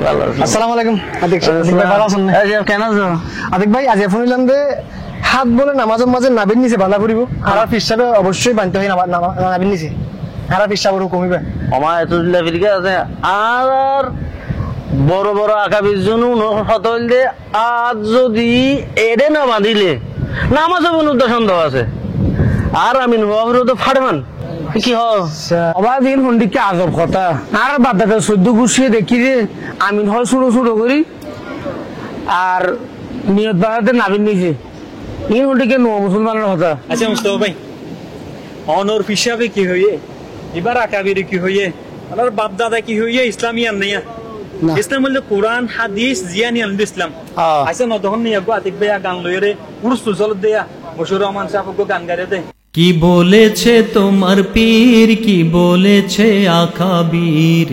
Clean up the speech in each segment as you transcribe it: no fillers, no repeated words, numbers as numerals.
ভালো আছি। আসসালামু আলাইকুম। আতিক ভাই ভালো আছেন? কেন আছো? আতিক ভাই আজ ফোন নিলাম যে হাত বলে নামাজের মাঝে নাবির নিচে বাঁধা পড়িব আর ফিসাবে অবশ্যই বাঁধতে হয় নাবির নিচে আর ফিসাবও কমিবে আমার এত ফিরকে আছে আর বড় বড় আকাবির জন্য হত হইলে আজ যদি এড়ে না বাঁধিলে নামাজে বনুদ্দা সন্দেহ আছে আর আমি নোয়াবুর তো ফাড়মান কি হবার দিন পন্ডিতকে আজব কথা আর বাদাতে 14 গুছিয়ে দেখি যে আমি হয় ছোট ছোট করি আর নিয়ত বাড়াতে নাবিন নিছে এই পন্ডিতকে নোয়া মুসলমানের কথা। আচ্ছা মুস্তফা ভাই অনর হিসাবে কি হইয়ে এবার আকাবির কি হইয়ে আর বাপ দাদা কি হইয়ে ইসলামী আর নেয়া ইসলাম বলতে কোরআন হাদিস জিয়ানি আনন্দ ইসলাম আচ্ছা নতখন নিয়ে আতিক ভাইয়া গান লইরে পুরুষ চল দেয়া বসুর রহমান সাহেব গান গাড়ে দে কি বলেছে তোমার পীর, কি বলেছে আকাবির,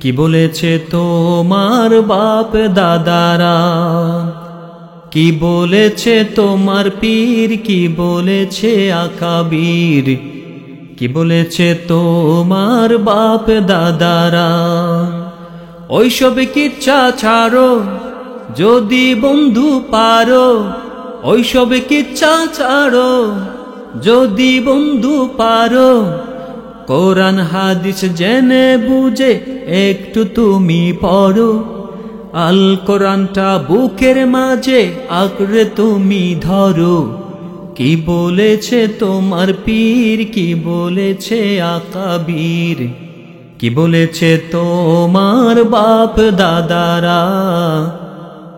কি বলেছে তোমার বাপ দাদারা, কি বলেছে তোমার পীর, কি বলেছে আকাবির, কি বলেছে তোমার বাপ দাদারা। ওইসব কিচ্ছা ছাড়ো যদি বন্ধু পারো, ওইসব কিচ্ছা ছাড়ো যদি বন্ধু পারো, কোরআন হাদিস জেনে বুঝে একটু তুমি পড়ো, আল কোরআনটা বুকের মাঝে আঁকড়ে তুমি ধরো। কি বলেছে তোমার পীর, কি বলেছে আকাবির, কি বলেছে তোমার বাপ দাদারা,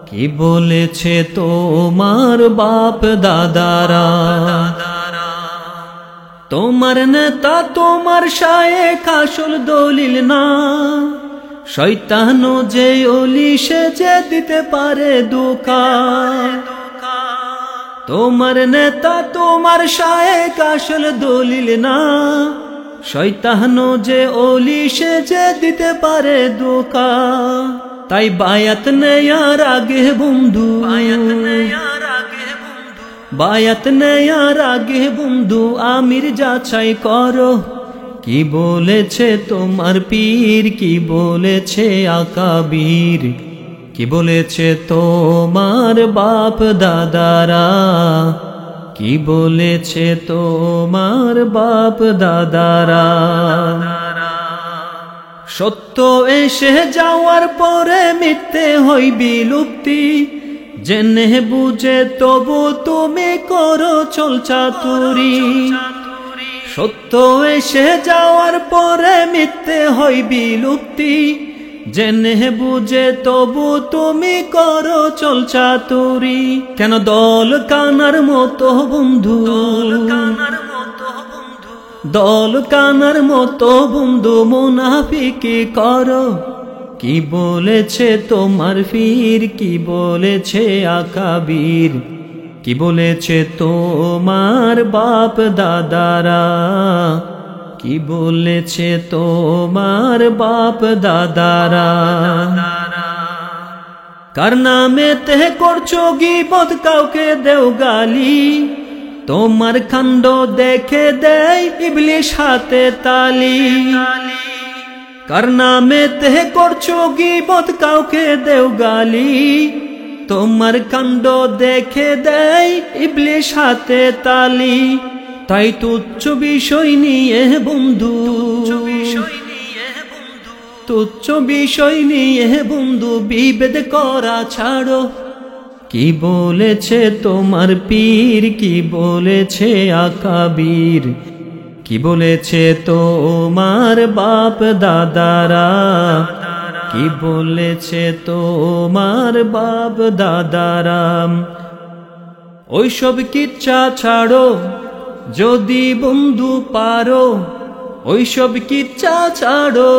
কি বলেছে তোমার বাপ দাদারা। তোমার নেতা তোমার শায়েখ আসল দলিল না, শয়তানও যে ওলি সে যে দিতে পারে ধোঁকা। তোমার নেতা তোমার শায়েখ আসল দলিল না, শয়তানও যে ওলি সে যে দিতে পারে ধোঁকা। তাই বায়াত নেয়ার আগে বন্ধু, বায়াত নেয়ার আগে বন্ধু আমির যাচাই করো। কি বলেছে তোমার পীর, কি বলেছে আকাবির, কি বলেছে তোমার বাপ দাদারা, কি বলেছে তোমার বাপ দাদারা। সত্য এসে যাওয়ার পরে মিথ্যে হই বিলুপ্তি, জেনে বুঝে তবু তুমি করো চল চাতুরি। সত্য এসে যাওয়ার পরে মিথ্যে হই বিলুপ্তি, জেনে বুঝে তবু তুমি করো চল চাতুরি। কেন দল কানার মতো বন্ধু, দল কানার মতো বন্ধু মুনাফিকি করো। কি বলেছে তোমার পীর, কি বলেছে আকাবির, কি বলেছে তোমার বাপ দাদারা, কি বলেছে তোমার বাপ দাদারা। কার নামেতে করছো গীবত কাউকে দেও গালি, তোমার কাণ্ড দেখে দেয় ইবলিশ হাতে তালি। কার নামেতে করছো গীবত কাউকে দেও গালি, তোমার কাণ্ড দেখে দেয় ইবলিশ হাতে তালি। তাই তুচ্ছ বিষয় নিয়ে বন্ধু, তুচ্ছ বিষয় নিয়ে বন্ধু বিভেদ করা ছাড়ো। কি বলেছে তোমার পীর, কি বলেছে আকাবির, কি বলেছে তোমার বাপ দাদারা, কি বলেছে তোমার বাপ দাদারা। ওইসব কিচ্ছা ছাড়ো যদি বন্ধু পারো, ওইসব কিচ্ছা ছাড়ো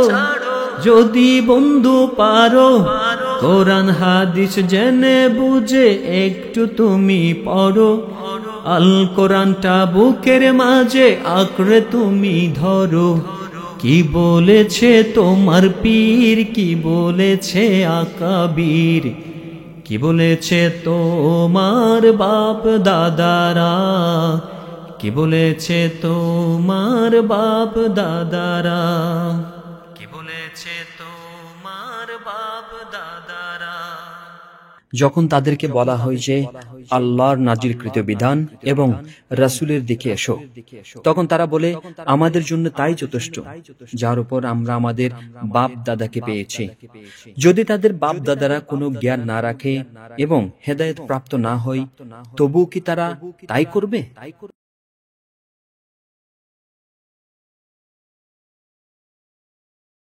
যদি বন্ধু পারো, কোরআন হাদিস জেনে বুঝে একটু তুমি পড়ো, আল কোরআনটা বুকের মাঝে আঁকড়ে তুমি ধরো। কি বলেছে তোমার পীর, কি বলেছে আকাবির, কি বলেছে তোমার বাপ দাদারা, কি বলেছে তোমার বাপ দাদারা, কি বলেছে তোমার বাপ দাদারা। যখন তাদেরকে বলা হয় যে আল্লাহর নাজিলকৃত বিধান এবং রাসূলের দিকে এসো, তখন তারা বলে আমাদের জন্য তাই যথেষ্ট যার উপর আমরা আমাদের বাপ দাদাকে পেয়েছি। যদি তাদের বাপ দাদারা কোনো জ্ঞান না রাখে এবং হেদায়েত প্রাপ্ত না হয়, তবুও কি তারা তাই করবে?